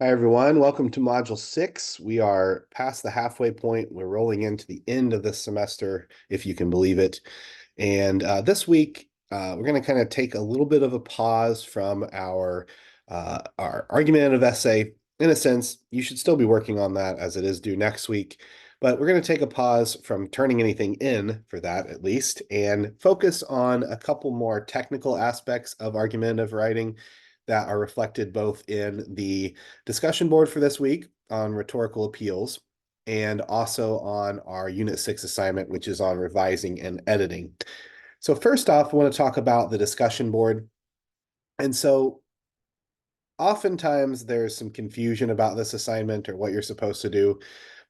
Hi, everyone. Welcome to Module 6. We are past the halfway point. We're rolling into the end of this semester, if you can believe it. And this week, we're going to kind of take a little bit of a pause from our argumentative essay. In a sense, you should still be working on that as it is due next week. But we're going to take a pause from turning anything in for that, at least, and focus on a couple more technical aspects of argumentative writing that are reflected both in the discussion board for this week on rhetorical appeals and also on our Unit 6 assignment, which is on revising and editing. So first off, I want to talk about the discussion board. And so oftentimes there's some confusion about this assignment or what you're supposed to do.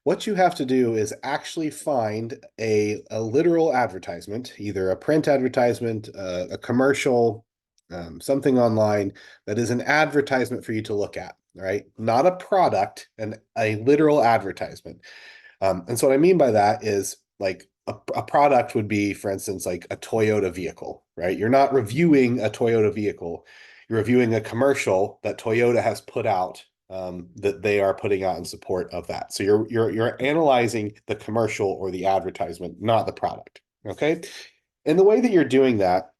What you have to do is actually find a literal advertisement, either a print advertisement, a commercial, something online that is an advertisement for you to look at, right? Not a product, and a literal advertisement. And so what I mean by that is like a product would be, for instance, like a Toyota vehicle, right? You're not reviewing a Toyota vehicle. You're reviewing a commercial that Toyota has put out that they are putting out in support of that. So you're analyzing the commercial or the advertisement, not the product. Okay. And the way that you're doing that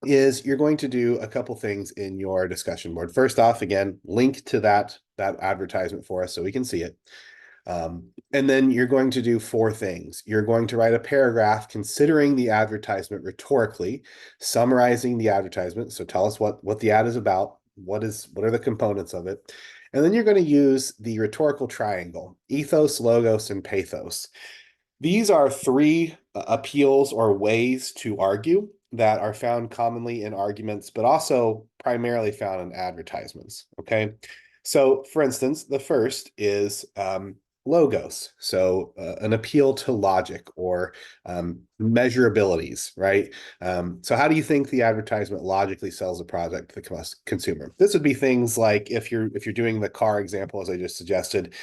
is you're going to do a couple things in your discussion board. First off, again, link to that advertisement for us so we can see it. And then you're going to do four things. You're going to write a paragraph considering the advertisement rhetorically, summarizing the advertisement. So tell us what the ad is about, what are the components of it. And then you're going to use the rhetorical triangle, ethos, logos, and pathos. These are three appeals or ways to argue that are found commonly in arguments, but also primarily found in advertisements. Okay. So, for instance, the first is logos. So, an appeal to logic or measurabilities, right? So, how do you think the advertisement logically sells a product to the consumer? This would be things like if you're doing the car example, as I just suggested,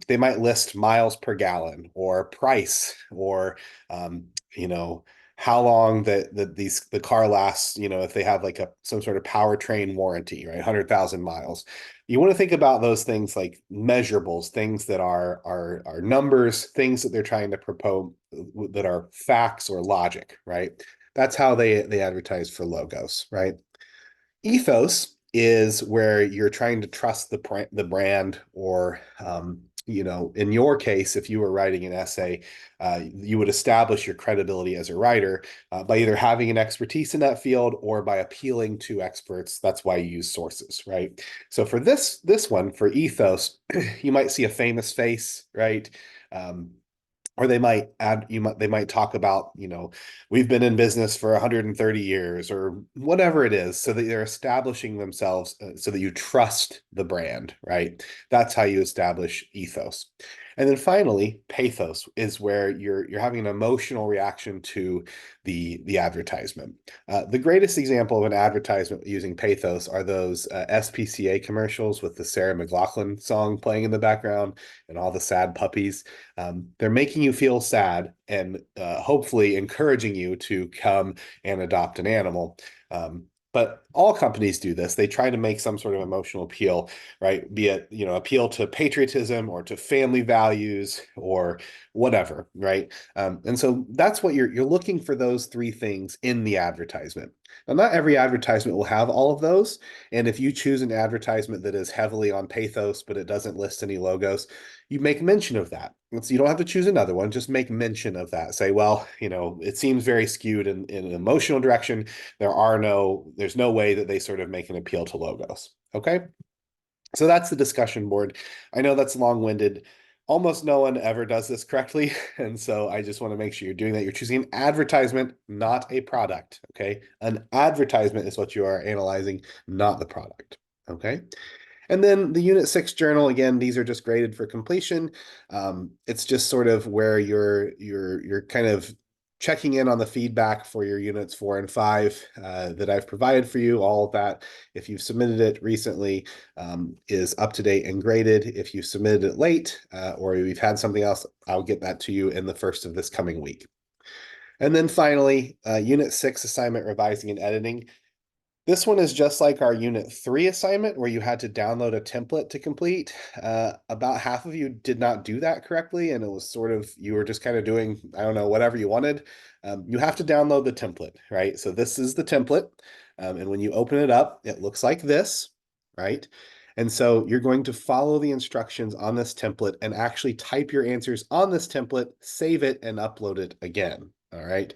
they might list miles per gallon or price or um, you know how long the car lasts, if they have like some sort of powertrain warranty, right? 100,000 miles. You want to think about those things like measurables, things that are numbers, things that they're trying to propose that are facts or logic, right? That's how they advertise for logos, right? Ethos is where you're trying to trust the brand or in your case, if you were writing an essay, you would establish your credibility as a writer by either having an expertise in that field or by appealing to experts. That's why you use sources, right? So for this one, for ethos, you might see a famous face, right? Or they might talk about, we've been in business for 130 years or whatever it is, so that they're establishing themselves so that you trust the brand, right? That's how you establish ethos. And then finally, pathos is where you're having an emotional reaction to the advertisement. The greatest example of an advertisement using pathos are those SPCA commercials with the Sarah McLachlan song playing in the background and all the sad puppies. They're making you feel sad and hopefully encouraging you to come and adopt an animal. But all companies do this. They try to make some sort of emotional appeal, right? Be it, appeal to patriotism or to family values or whatever, right? And so that's what you're looking for, those three things in the advertisement. Now, not every advertisement will have all of those. And if you choose an advertisement that is heavily on pathos, but it doesn't list any logos, you make mention of that. And so you don't have to choose another one, just make mention of that. Say, well, it seems very skewed in an emotional direction. There's no way that they sort of make an appeal to logos. Okay. So that's the discussion board. I know that's long-winded. Almost no one ever does this correctly. And so I just want to make sure you're doing that. You're choosing an advertisement, not a product. Okay. An advertisement is what you are analyzing, not the product. Okay. And then the Unit 6 journal, again, these are just graded for completion. It's just sort of where you're kind of checking in on the feedback for your Units 4 and 5 that I've provided for you. All of that, if you've submitted it recently, is up to date and graded. If you submitted it late or you've had something else, I'll get that to you in the first of this coming week. And then finally, Unit 6 assignment revising and editing. This one is just like our Unit 3 assignment where you had to download a template to complete. About half of you did not do that correctly, and it was sort of, you were just kind of doing, I don't know, whatever you wanted. You have to download the template, right? So this is the template. And when you open it up, it looks like this, right? And so you're going to follow the instructions on this template and actually type your answers on this template, save it, and upload it again. All right.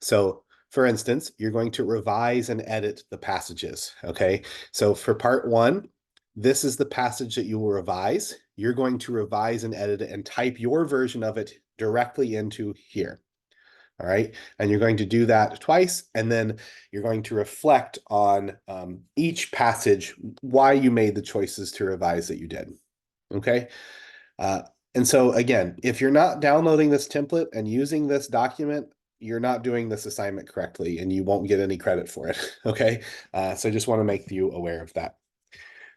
So for instance, you're going to revise and edit the passages. Okay. So for part one, this is the passage that you will revise. You're going to revise and edit it and type your version of it directly into here. All right. And you're going to do that twice. And then you're going to reflect on each passage, why you made the choices to revise that you did. Okay. Uh, and so again, if you're not downloading this template and using this document, you're not doing this assignment correctly and you won't get any credit for it. Okay. So I just want to make you aware of that.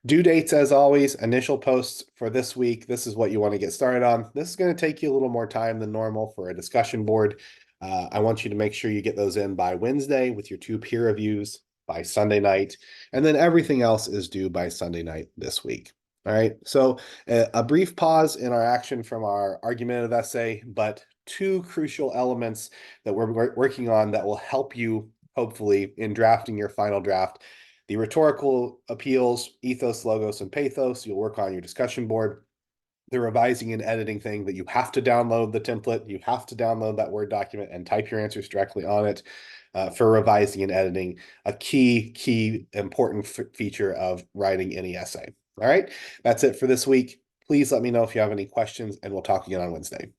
Due dates, as always, initial posts for this week. This is what you want to get started on. This is going to take you a little more time than normal for a discussion board. I want you to make sure you get those in by Wednesday with your 2 peer reviews by Sunday night. And then everything else is due by Sunday night this week. All right. So a brief pause in our action from our argumentative essay, but 2 crucial elements that we're working on that will help you, hopefully, in drafting your final draft. The rhetorical appeals, ethos, logos, and pathos, you'll work on your discussion board. The revising and editing thing that you have to download the template, you have to download that Word document and type your answers directly on it for revising and editing, a key important feature of writing any essay. All right, that's it for this week. Please let me know if you have any questions, and we'll talk again on Wednesday.